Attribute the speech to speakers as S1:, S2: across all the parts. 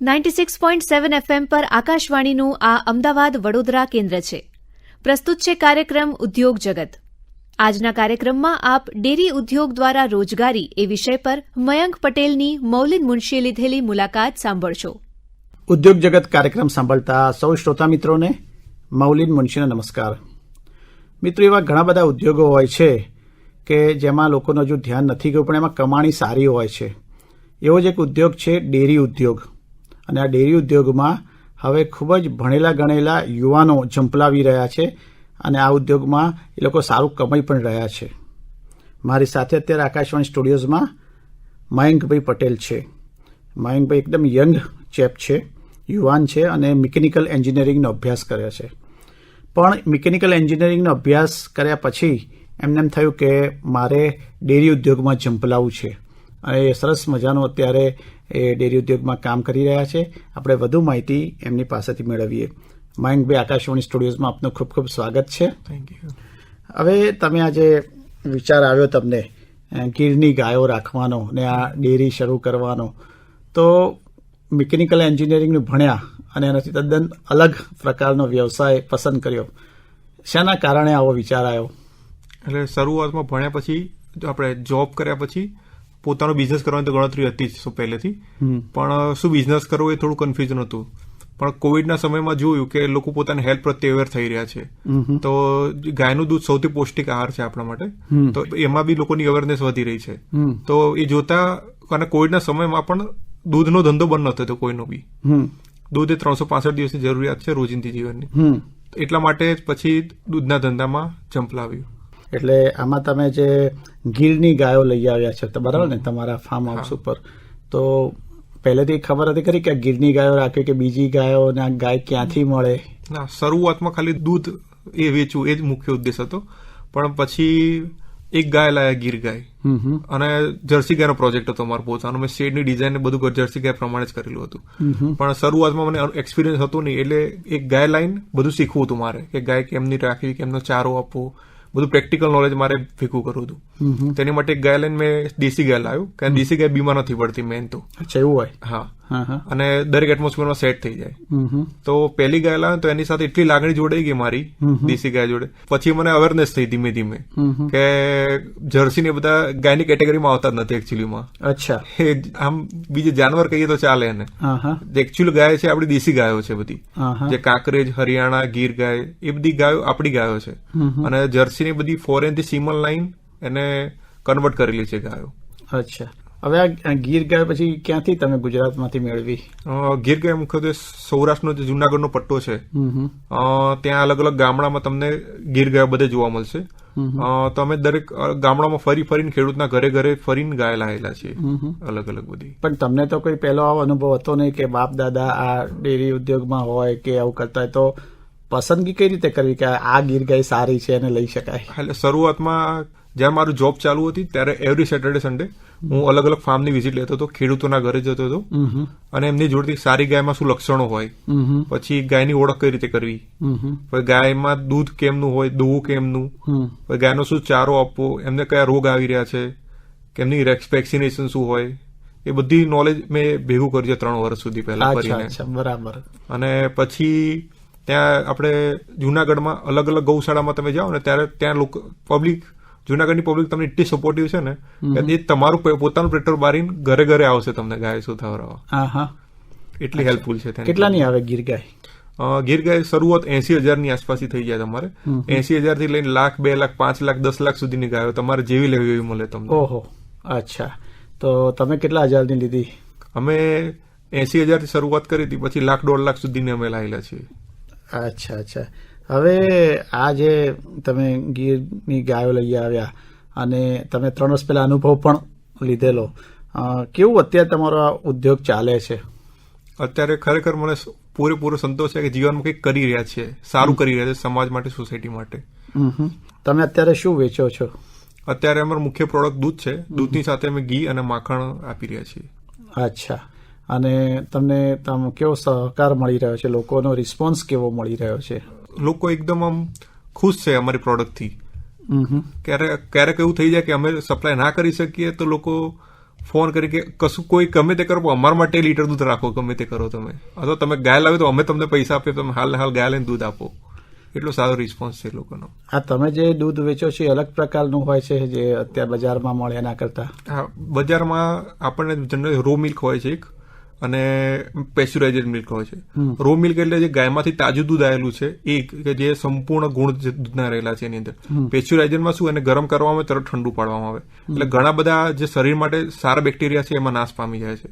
S1: 96.7 FM પર આકાશવાણીનું આ અમદાવાદ વડોદરા કેન્દ્ર છે. પ્રસ્તુત છે કાર્યક્રમ ઉદ્યોગ જગત. આજના કાર્યક્રમમાં આપ ડેરી ઉદ્યોગ દ્વારા રોજગારી એ વિષય પર મયંક પટેલની મૌલિન મુનશીએ લીધેલી મુલાકાત સાંભળશો.
S2: ઉદ્યોગ જગત કાર્યક્રમ સાંભળતા સૌ શ્રોતા મિત્રોને મૌલિન મુનશીનો નમસ્કાર. મિત્રો, એવા ઘણા બધા ઉદ્યોગો હોય છે કે જેમાં લોકોનું હજુ ધ્યાન નથી ગયું, પણ એમાં કમાણી સારી હોય છે. એવો જ એક ઉદ્યોગ છે ડેરી ઉદ્યોગ. અને આ ડેરી ઉદ્યોગમાં હવે ખૂબ જ ભણેલા ગણેલા યુવાનો ઝંપલાવી રહ્યા છે અને આ ઉદ્યોગમાં એ લોકો સારું કમાઈ પણ રહ્યા છે. મારી સાથે અત્યારે આકાશવાણી સ્ટુડિયોઝમાં મયંકભાઈ પટેલ છે. મયંકભાઈ એકદમ યંગ ચેપ છે, યુવાન છે અને મિકેનિકલ એન્જિનિયરિંગનો અભ્યાસ કર્યો છે. પણ મિકેનિકલ એન્જિનિયરિંગનો અભ્યાસ કર્યા પછી એમને એમ થયું કે મારે ડેરી ઉદ્યોગમાં ઝંપલાવવું છે અને એ સરસ મજાનું અત્યારે એ ડેરી ઉદ્યોગમાં કામ કરી રહ્યા છે. આપણે વધુ માહિતી એમની પાસેથી મેળવીએ. મયંકભાઈ, આકાશવાણી સ્ટુડિયોઝમાં આપનું ખૂબ ખૂબ સ્વાગત છે.
S3: Thank you.
S2: હવે તમે આજે વિચાર આવ્યો તમને ગીરની ગાયો રાખવાનો ને આ ડેરી શરૂ કરવાનો, તો મિકેનિકલ એન્જિનિયરિંગનું ભણ્યા અને એનાથી તદ્દન અલગ પ્રકારનો વ્યવસાય પસંદ કર્યો. શાના કારણે આવો વિચાર આવ્યો?
S3: એટલે શરૂઆતમાં ભણ્યા પછી આપણે જોબ કર્યા પછી પોતાનો બિઝનેસ કરવાની તો ગણતરી હતી જ પહેલેથી, પણ શું બિઝનેસ કરવો એ થોડું કન્ફ્યુઝન હતું. પણ કોવિડના સમયમાં જોયું કે લોકો પોતાની હેલ્થ પ્રત્યે અવેર થઈ રહ્યા છે. તો ગાયનું દૂધ સૌથી પૌષ્ટિક આહાર છે આપણા માટે, તો એમાં બી લોકોની અવેરનેસ વધી રહી છે. તો એ જોતા અને કોવિડના સમયમાં પણ દૂધનો ધંધો બંધ નતો થતો કોઈનો બી. દૂધ એ 365 દિવસની જરૂરિયાત છે રોજિંદી જીવનની. એટલા માટે પછી દૂધના ધંધામાં ઝંપલાવ્યું.
S2: એટલે આમાં તમે જે ગીરની ગાયો લઈ આવ્યા છે, બરાબર ને, તમારા ફાર્મ હાઉસ ઉપર, તો પહેલેથી ખબર હતી ખરી કે ગીરની ગાયો રાખે કે બીજી ગાયો ને આ ગાય ક્યાંથી મળે?
S3: ના, શરૂઆતમાં ખાલી દૂધ એ વેચવું એ જ મુખ્ય ઉદ્દેશ હતો. પણ પછી એક ગાય લાયા, ગીર ગાય, અને જર્સી ગાયનો પ્રોજેક્ટ હતો મારો પોતાનો. મેં શેડની ડિઝાઇન બધું જર્સી ગાય પ્રમાણે જ કરેલું હતું. પણ શરૂઆતમાં મને એક્સપિરિયન્સ હતો નહીં, એટલે એક ગાય લાઈન બધું શીખવું હતું મારે કે ગાય કેમની રાખવી, કેમનો ચારો આપવો, બધું પ્રેક્ટિકલ નોલેજ મારે ભેગું કરવું હતું. તેની માટે એક ગાય લાઈન મેં દેશી ગાય લાવ્યું, કારણ દેશી ગાય બીમાર નથી પડતી મેન તો.
S2: અચ્છા, એવું હોય?
S3: હા. અને દરેક એટમોસ્ફિયરમાં સેટ થઈ જાય. તો પહેલી ગાય લાવ્યો તો એની સાથે એટલી લાગણી જોડાઈ ગઈ મારી દેશી ગાય જોડે. પછી મને અવેરનેસ થઈ ધીમે ધીમે કે જર્સી ને બધા ગાયની કેટેગરીમાં આવતા જ નથી એકચ્યુઅલીમાં.
S2: અચ્છા.
S3: આમ બીજે જાનવર કહીએ તો ચાલે એને. એકચ્યુઅલ ગાય છે આપણી દેશી ગાયો છે બધી, જે કાંકરેજ, હરિયાણા, ગીર ગાય, એ બધી ગાયો આપણી ગાયો છે. અને જર્સીની બધી ફોરેન થી સીમલ લાઈન એને કન્વર્ટ કરેલી છે ગાયો.
S2: અચ્છા. હવે આ ગીર ગાય પછી ક્યાંથી તમે ગુજરાતમાંથી મેળવી?
S3: ગીર ગાય મુખ્યત્વે સૌરાષ્ટ્રનો જે જુનાગઢનો પટ્ટો છે ત્યાં અલગ અલગ ગામડામાં તમને ગીર ગાયો બધે જોવા મળશે. તો અમે દરેક ગામડામાં ફરીને ખેડૂતના ઘરે ઘરે ફરીને ગાય લાયેલા છે અલગ અલગ બધી.
S2: પણ તમને તો કોઈ પહેલો આવો અનુભવ હતો નહીં કે બાપ દાદા આ ડેરી ઉદ્યોગમાં હોય કે આવું કરતા હોય, તો પસંદગી કઈ રીતે કરવી કે આ ગીર ગાય સારી છે અને લઈ શકાય?
S3: એટલે શરૂઆતમાં જ્યારે મારું જોબ ચાલુ હતી ત્યારે એવરી સેટરડે સન્ડે હું અલગ અલગ ફાર્મની વિઝિટ લેતો હતો, ખેડૂતોના ઘરે જતો હતો અને એમની જોડેથી સારી ગાયમાં શું લક્ષણો હોય, પછી ગાયની ઓળખ કઈ રીતે કરવી, પછી ગાયમાં દૂધ કેમનું હોય, દોવું કેમનું, પછી ગાયનો શું ચારો આપવો, એમને કયા રોગ આવી રહ્યા છે, કેમની વેક્સિનેશન શું હોય, એ બધી નોલેજ મેં ભેગું કર્યું છે 3 વર્ષ સુધી પહેલા કરીને.
S2: બરાબર.
S3: અને પછી ત્યાં આપણે જુનાગઢમાં અલગ અલગ ગૌશાળામાં તમે જાઓ ને ત્યારે ત્યાં લોકો પબ્લિક, જુનાગઢની પબ્લિક તમને એટલી સપોર્ટિવ છે ને કે એ તમારું પોતાનું પેટ્રોલ બારીને ઘરે ઘરે આવશે તમને ગાય સુધારવા. એટલી હેલ્પફુલ છે.
S2: કેટલાની આવે ગીર ગાય?
S3: ગીર ગાય શરૂઆત 80,000 ની આસપાસ થઈ જાય તમારે. 80,000 થી લઈને 1,00,000, 2,00,000, 5,00,000, 10,00,000 સુધીની ગાયો તમારે જેવી લેવી એવી મળે તમને.
S2: ઓહો, અચ્છા. તો તમે કેટલા હજારની લીધી?
S3: અમે 80,000 થી શરૂઆત કરી હતી, પછી 1,00,000, 1.5 લાખ સુધીની અમે લાયેલા છીએ.
S2: અચ્છા અચ્છા. હવે આ જે તમે ગીરની ગાયો લઈ આવ્યા અને તમે 3 વર્ષ પહેલા અનુભવ પણ લીધેલો, કેવું અત્યારે તમારો આ ઉદ્યોગ ચાલે છે?
S3: અત્યારે ખરેખર મને પૂરેપૂરો સંતોષ છે કે જીવનમાં કંઈક કરી રહ્યા છે, સારું કરી રહ્યા છે સમાજ માટે, સોસાયટી માટે.
S2: તમે અત્યારે શું વેચો છો?
S3: અત્યારે અમારું મુખ્ય પ્રોડક્ટ દૂધ છે. દૂધની સાથે અમે ઘી અને માખણ આપી રહ્યા છીએ.
S2: અચ્છા. અને તમને કેવો સહકાર મળી રહ્યો છે? લોકોનો રિસ્પોન્સ કેવો મળી રહ્યો છે?
S3: લોકો એકદમ આમ ખુશ છે અમારી પ્રોડક્ટથી. ક્યારેક એવું થઈ જાય કે અમે સપ્લાય ના કરી શકીએ તો લોકો ફોન કરી કે કશું કોઈ ગમે તે કરો અમારા માટે લીટર દૂધ રાખો, ગમે તે કરો તમે, અથવા તમે ગાય લાવ્યો તો અમે તમને પૈસા આપીએ, તમે હાલ ગાય લઈને દૂધ આપો. એટલો સારો રિસ્પોન્સ છે લોકોનો.
S2: આ તમે જે દૂધ વેચો છો એ અલગ પ્રકારનું હોય છે જે અત્યારે બજારમાં મળે એના કરતા?
S3: હા, બજારમાં આપણને જનરલી રો મિલ્ક હોય છે એક, અને પેસ્ચ્યુરાઇઝેડ મિલ્ક હોય છે. રો મિલ્ક એટલે જે ગાયમાંથી તાજું દૂધ આવેલું છે એ, કે જે સંપૂર્ણ ગુણ દૂધના રહેલા છે એની અંદર. પેસ્ચ્યુરાઇઝેડમાં શું, એને ગરમ કરવામાં આવે તરત ઠંડુ પાડવામાં આવે, એટલે ઘણા બધા જે શરીર માટે સારા બેક્ટેરિયા છે એમાં નાશ પામી જાય છે.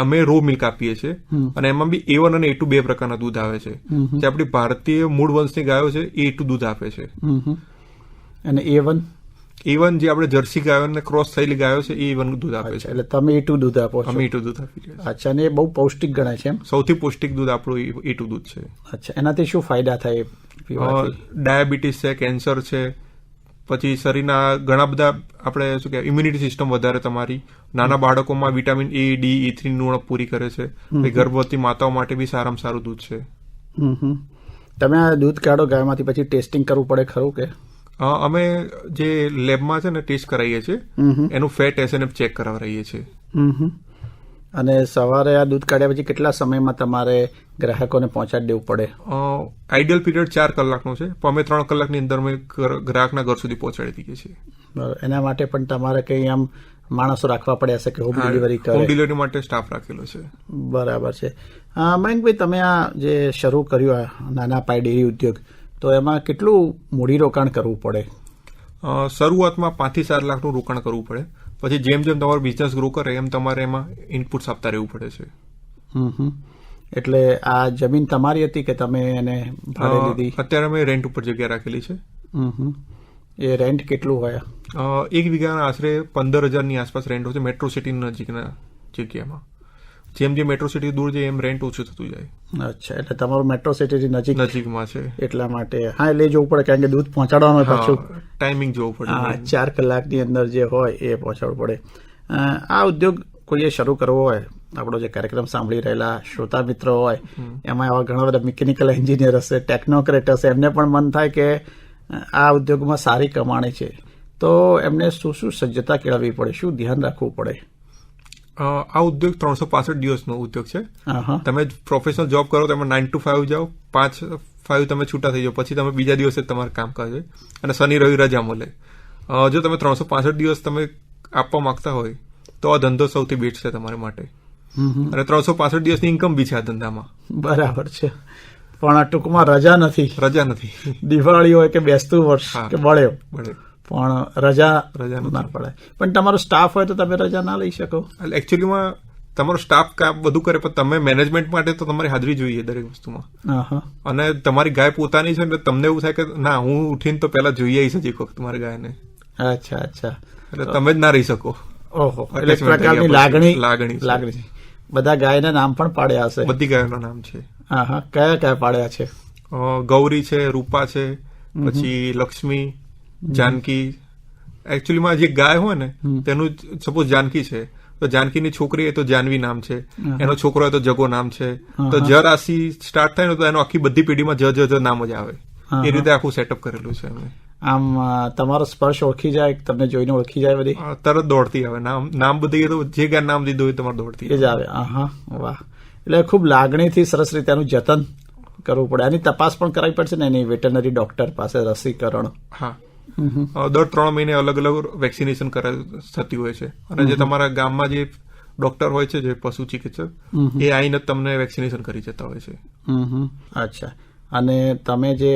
S3: અમે રો મિલ્ક આપીએ છીએ, અને એમાં બી A1 અને A2 બે પ્રકારના દૂધ આવે છે. જે આપણી ભારતીય મૂળ વંશની ગાયો છે એ A2 દૂધ આપે છે.
S2: અને A1
S3: જે આપણે જર્સી ગાયો અને ક્રોસ થયેલી ગાયો છે એ A1 દૂધ આપે છે.
S2: એટલે તમે A2 દૂધ આપો છો?
S3: અમે A2 દૂધ આપીએ છીએ.
S2: અચ્છા, અને એ બહુ પૌષ્ટિક ગણાય છે એમ?
S3: સૌથી પૌષ્ટિક દૂધ આપણું A2 દૂધ છે.
S2: અચ્છા, એનાથી શું ફાયદા થાય પીવાથી?
S3: ડાયાબિટીસ છે, કેન્સર છે, પછી શરીરના ઘણા બધા આપણે શું કહેવાય ઇમ્યુનિટી સિસ્ટમ વધારે તમારી, નાના બાળકોમાં વિટામિન A, D, E3 ની ઉણપ પૂરી કરે છે. ગર્ભવતી માતાઓ માટે બી સારામાં સારું દૂધ છે.
S2: તમે આ દૂધ કાઢો ગાયમાંથી, પછી ટેસ્ટિંગ કરવું પડે ખરું કે?
S3: અમે જે લેબમાં છે ને ટેસ્ટ કરાવીએ છીએ, એનું ફેટ SNF ચેક કરાવીએ છીએ.
S2: અને સવારે આ દૂધ કાઢ્યા પછી કેટલા સમયમાં તમારે ગ્રાહકોને પહોંચાડી દેવું પડે?
S3: આઈડિયલ પીરિયડ 4 કલાકનો છે, પણ અમે 3 કલાકની અંદર અમે ગ્રાહકના ઘર સુધી પહોંચાડી દઈએ છીએ.
S2: બરાબર. એના માટે પણ તમારે કઈ આમ માણસો રાખવા પડે હશે કે હોમ ડિલિવરી કરે?
S3: હોમ ડિલિવરી માટે સ્ટાફ રાખેલો છે.
S2: બરાબર છે. મયંકભાઈ, તમે આ જે શરૂ કર્યું આ નાના પાયે ડેરી ઉદ્યોગ, તો એમાં કેટલું મૂડીરોકાણ કરવું પડે?
S3: શરૂઆતમાં 5 થી 7 લાખનું રોકાણ કરવું પડે. પછી જેમ જેમ તમારો બિઝનેસ ગ્રો કરે એમ તમારે એમાં ઇનપુટ્સ આપતા રહેવું પડે છે.
S2: એટલે આ જમીન તમારી હતી કે તમે એને ભાડે લીધી?
S3: અત્યારે અમે રેન્ટ ઉપર જગ્યા રાખેલી છે.
S2: એ રેન્ટ કેટલું હોય?
S3: 1 વીઘાના આશરે 15,000 ની આસપાસ રેન્ટ હોય છે મેટ્રો સિટી નજીકના જગ્યામાં. જેમ જેમ મેટ્રો સિટી દૂર જાય એમ રેન્ટ ઓછું થતું જાય.
S2: અચ્છા, એટલે તમારું મેટ્રો સિટી
S3: નજીકમાં છે
S2: એટલા માટે. હા, એટલે જોવું પડે કારણ કે દૂધ પહોંચાડવાનું પાછું
S3: ટાઈમિંગ જોવું પડે.
S2: 4 કલાકની અંદર જે હોય એ પહોંચાડવું પડે. આ ઉદ્યોગ કોઈએ શરૂ કરવો હોય, આપણો જે કાર્યક્રમ સાંભળી રહેલા શ્રોતા મિત્રો હોય, એમાં એવા ઘણા બધા મિકેનિકલ એન્જિનિયર હશે, ટેકનોક્રેટ હશે, એમને પણ મન થાય કે આ ઉદ્યોગમાં સારી કમાણી છે, તો એમને શું શું સજ્જતા કેળવવી પડે, શું ધ્યાન રાખવું પડે?
S3: આ ઉદ્યોગ 365 દિવસનો ઉદ્યોગ છે. તમે પ્રોફેશનલ જોબ કરો તો એમાં 9 to 5 જાઓ, 5 તમે છૂટા થઈ જાઓ, પછી તમે બીજા દિવસે તમારે કામ કરે, અને શનિ રવિ રજા મળે. જો તમે 365 દિવસ તમે આપવા માંગતા હોય તો આ ધંધો સૌથી બેસ્ટ છે તમારા માટે. અને 365 દિવસની ઇન્કમ બી છે આ ધંધામાં.
S2: બરાબર છે. પણ ટૂંકમાં રજા નથી. દિવાળી હોય કે બેસતું વર્ષ કે બળે પણ રજા ના પડે. પણ તમારો સ્ટાફ હોય તો તમે રજા ના લઈ શકો.
S3: એકચ્યુઅલીમાં તમારો સ્ટાફ કામ બધું કરે, પણ તમે મેનેજમેન્ટ માટે તો તમારી હાજરી જોઈએ દરેક વસ્તુમાં. અને તમારી ગાય પોતાની છે એટલે તમને એવું થાય કે ના, હું ઉઠીને તો પેલા જોઈ આવીશ જ એક વખત તમારી ગાયને.
S2: અચ્છા.
S3: એટલે તમે જ ના રહી શકો.
S2: ઓહો, એટલે એક પ્રકારની લાગણી. બધા ગાયના નામ પણ પાડ્યા હશે?
S3: બધી ગાયોના નામ છે.
S2: કયા કયા પાડ્યા છે?
S3: ગૌરી છે, રૂપા છે, પછી લક્ષ્મી, જાનકી. એકચ્યુઅલીમાં જે ગાય હોય ને તેનું સપોઝ જાનકી છે તો જાનકીની છોકરી હોય તો જાનવી નામ છે, એનો છોકરો હોય તો જગો નામ છે. તો જ રાશિ સ્ટાર્ટ થાય ને તો એનો આખી બધી પેઢીમાં જ નામ જ આવે. એ રીતે આખું સેટઅપ કરેલું છે અમે.
S2: આમ તમારો સ્પર્શ ઓળખી જાય, તમને જોઈને ઓળખી જાય બધી?
S3: તરત દોડતી આવે. નામ બધી જે ગાય નામ દીધું હોય તમારે દોડતી
S2: જ આવે. વાહ. એટલે ખૂબ લાગણીથી સરસ રીતે એનું જતન કરવું પડે. આની તપાસ પણ કરાવી પડશે ને એની વેટરનરી ડોક્ટર પાસે, રસીકરણ?
S3: હા, દર 3 મહિને અલગ અલગ વેક્સિનેશન થતી હોય છે. અને જે તમારા ગામમાં જે ડોક્ટર હોય છે, જે પશુ ચિકિત્સક, એ આવીને તમને વેક્સિનેશન કરી જતા હોય છે.
S2: અચ્છા. અને તમે જે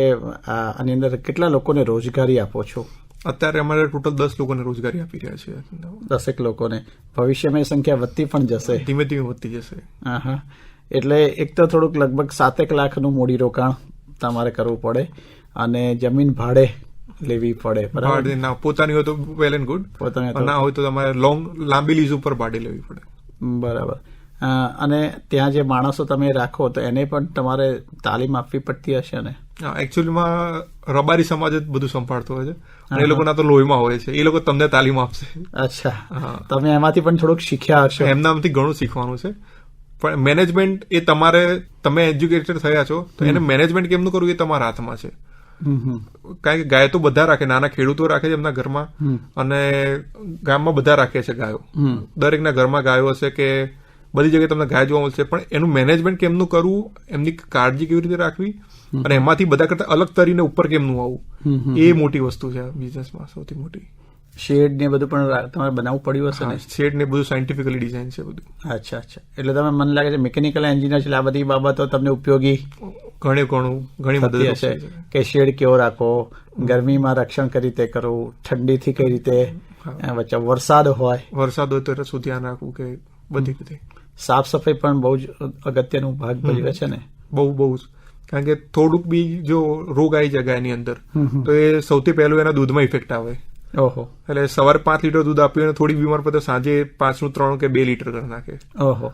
S2: આની અંદર કેટલા લોકોને રોજગારી આપો છો?
S3: અત્યારે અમારે ટોટલ 10 લોકોને રોજગારી આપી રહ્યા છે.
S2: 10 લોકોને. ભવિષ્યમાં એ સંખ્યા વધતી પણ જશે?
S3: ધીમે ધીમે વધતી જશે.
S2: એટલે એક તો થોડુંક લગભગ 7 લાખનું મૂડીરોકાણ તમારે કરવું પડે, અને જમીન ભાડે લેવી પડે.
S3: બરાબર. પોતાની હોય તો વેલ એન્ડ ગુડ, ના હોય તો તમારે લાંબી લીઝ ઉપર ભાડે લેવી પડે.
S2: બરાબર. અને ત્યાં જે માણસો તમે રાખો તો એને પણ તમારે તાલીમ આપવી પડતી હશે ને?
S3: એકચ્યુઅલીમાં રબારી સમાજ જ બધું સંભાળતો હોય છે, અને એ લોકોના તો લોહીમાં હોય છે. એ લોકો તમને તાલીમ આપશે.
S2: અચ્છા. તમે એમાંથી પણ થોડુંક શીખ્યા હશો?
S3: એમનામાંથી ઘણું શીખવાનું છે. પણ મેનેજમેન્ટ એ તમે એજ્યુકેટેડ થયા છો તો એને મેનેજમેન્ટ કેમનું કરવું એ તમારા હાથમાં છે. કારણ કે ગાય તો બધા રાખે, નાના ખેડૂતો રાખે છે એમના ઘરમાં, અને ગામમાં બધા રાખે છે ગાયો. દરેકના ઘરમાં ગાયો હશે કે બધી જગ્યાએ તમને ગાય જોવા મળશે, પણ એનું મેનેજમેન્ટ કેમનું કરવું, એમની કાળજી કેવી રીતે રાખવી, અને એમાંથી બધા કરતા અલગ તરીને ઉપર કેમનું આવવું, એ મોટી વસ્તુ છે બિઝનેસમાં સૌથી મોટી.
S2: શેડ ને બધું પણ તમારે બનાવવું પડ્યું હશે ને?
S3: શેડ ને બધું સાયન્ટિફિકલી ડિઝાઇન છે બધું.
S2: અચ્છા. એટલે તમે મને લાગે છે મિકેનિકલ એન્જિનિયર છે, આ બધી બાબતો તમને ઉપયોગી
S3: ઘણી મદદ
S2: હશે કે શેડ કેવો રાખવો, ગરમીમાં રક્ષણ કઈ રીતે કરવું, ઠંડીથી કઈ રીતે, વચ્ચે વરસાદ હોય
S3: તો શું ધ્યાન રાખવું, કે બધી રીતે
S2: સાફ સફાઈ પણ બહુ જ અગત્યનો ભાગ ભજવે છે ને?
S3: બહુ જ. કારણ કે થોડુંક બી જો રોગ આવી જાય ગાયની અંદર તો એ સૌથી પહેલું એના દૂધમાં ઇફેક્ટ આવે.
S2: ઓહો.
S3: એટલે સવારે 5 લીટર દૂધ આપ્યું અને થોડી બીમાર પડે સાંજે 5 નું 3 કે 2 લીટર કરી નાખે.
S2: ઓહો.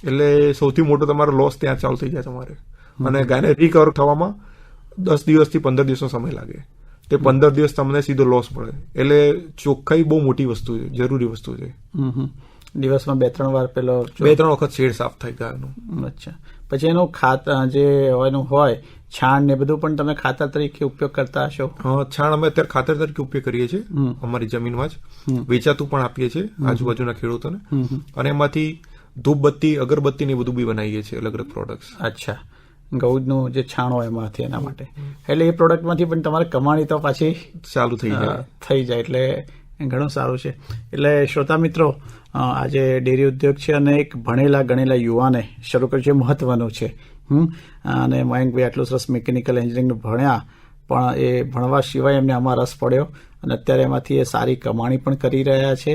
S3: એટલે સૌથી મોટો તમારો લોસ ત્યાં ચાલુ થઈ જાય તમારે. અને ગાયને રિકવર થવામાં 10 દિવસથી 15 દિવસનો સમય લાગે. તે 15 દિવસ તમને સીધો લોસ મળે. એટલે ચોખ્ખાઈ બહુ મોટી વસ્તુ છે, જરૂરી વસ્તુ છે.
S2: દિવસમાં 2-3 વાર પેલો
S3: 2-3 વખત શેડ સાફ થાય ગાયનું.
S2: અચ્છા. પછી એનું ખાતર જે એનું હોય છાણ ને બધું પણ તમે ખાતર તરીકે ઉપયોગ કરતા હશો?
S3: છાણ અમે અત્યારે ખાતર તરીકે ઉપયોગ કરીએ છીએ અમારી જમીનમાં જ. વેચાતું પણ આપીએ છીએ આજુબાજુના ખેડૂતોને, અને એમાંથી ધૂપબત્તી, અગરબત્તી ને બધું બી બનાવીએ છીએ, અલગ અલગ પ્રોડક્ટ.
S2: અચ્છા. ગૌનું જે છાણ હોય એમાંથી એના માટે, એટલે એ પ્રોડક્ટમાંથી પણ તમારે કમાણી તો પાછી
S3: ચાલુ થઈ
S2: જાય, એટલે ઘણું સારું છે. એટલે શ્રોતા મિત્રો, આજે ડેરી ઉદ્યોગ છે અને એક ભણેલા ગણેલા યુવાને શરૂ કર્યું છે, મહત્વનું છે. અને મયંકભાઈ આટલું સરસ મિકેનિકલ એન્જિનિયરિંગનું ભણ્યા, પણ એ ભણવા સિવાય એમને આમાં રસ પડ્યો અને અત્યારે એમાંથી એ સારી કમાણી પણ કરી રહ્યા છે.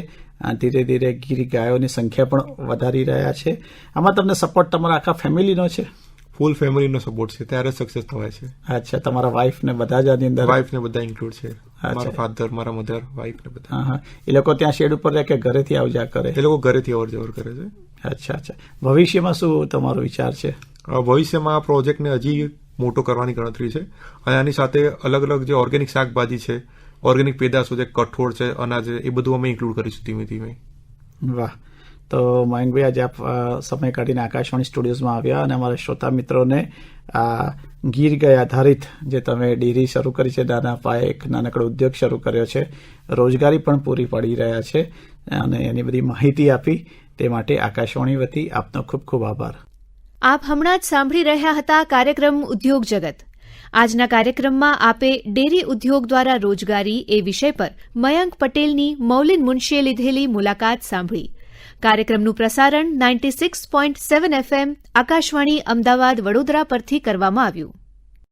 S2: ધીરે ધીરે ગીર ગાયોની સંખ્યા પણ વધારી રહ્યા છે. આમાં તમને સપોર્ટ તમારા આખા ફેમિલીનો છે?
S3: ફૂલ ફેમિલીનો સપોર્ટ છે, ત્યારે સક્સેસ થવાય છે.
S2: અચ્છા. તમારા વાઇફ ને બધા જ આની અંદર?
S3: વાઇફ ને બધા ઇન્ક્લુડ છે. મારા ફાધર, મારા મધર, વાઇફ ને બધા.
S2: હા. એ લોકો ત્યાં શેડ ઉપર રહે કે ઘરેથી આવ જા કરે?
S3: એ લોકો ઘરેથી અવર જવર કરે છે.
S2: અચ્છા. ભવિષ્યમાં શું તમારો વિચાર છે?
S3: ભવિષ્યમાં આ પ્રોજેક્ટને હજી મોટો કરવાની ગણતરી છે, અને આની સાથે અલગ અલગ જે ઓર્ગેનિક શાકભાજી છે, ઓર્ગેનિક પેદાશો છે, કઠોળ છે, અનાજ, એ બધું અમે ઇન્ક્લુડ કરીશું ધીમે ધીમે.
S2: વાહ. તો મયંકભાઈ, આજે આપ સમય કાઢીને આકાશવાણી સ્ટુડિયોઝમાં આવ્યા અને અમારા શ્રોતા મિત્રોને આ ગીર ગાય આધારિત જે તમે ડેરી શરૂ કરી છે, નાના પાયે એક નાનકડો ઉદ્યોગ શરૂ કર્યો છે, રોજગારી પણ પૂરી પાડી રહ્યા છે, અને એની બધી માહિતી આપી તે માટે આકાશવાણી વતી આપનો ખૂબ ખૂબ આભાર.
S1: આપ હમણાં જ સાંભળી રહ્યા હતા કાર્યક્રમ ઉદ્યોગ જગત. આજના કાર્યક્રમમાં આપે ડેરી ઉદ્યોગ દ્વારા રોજગારી એ વિષય પર મયંક પટેલની મૌલિન મુનશીએ લીધેલી મુલાકાત સાંભળી. કાર્યક્રમનું પ્રસારણ 96.7 FM આકાશવાણી અમદાવાદ વડોદરા પરથી કરવામાં આવ્યું.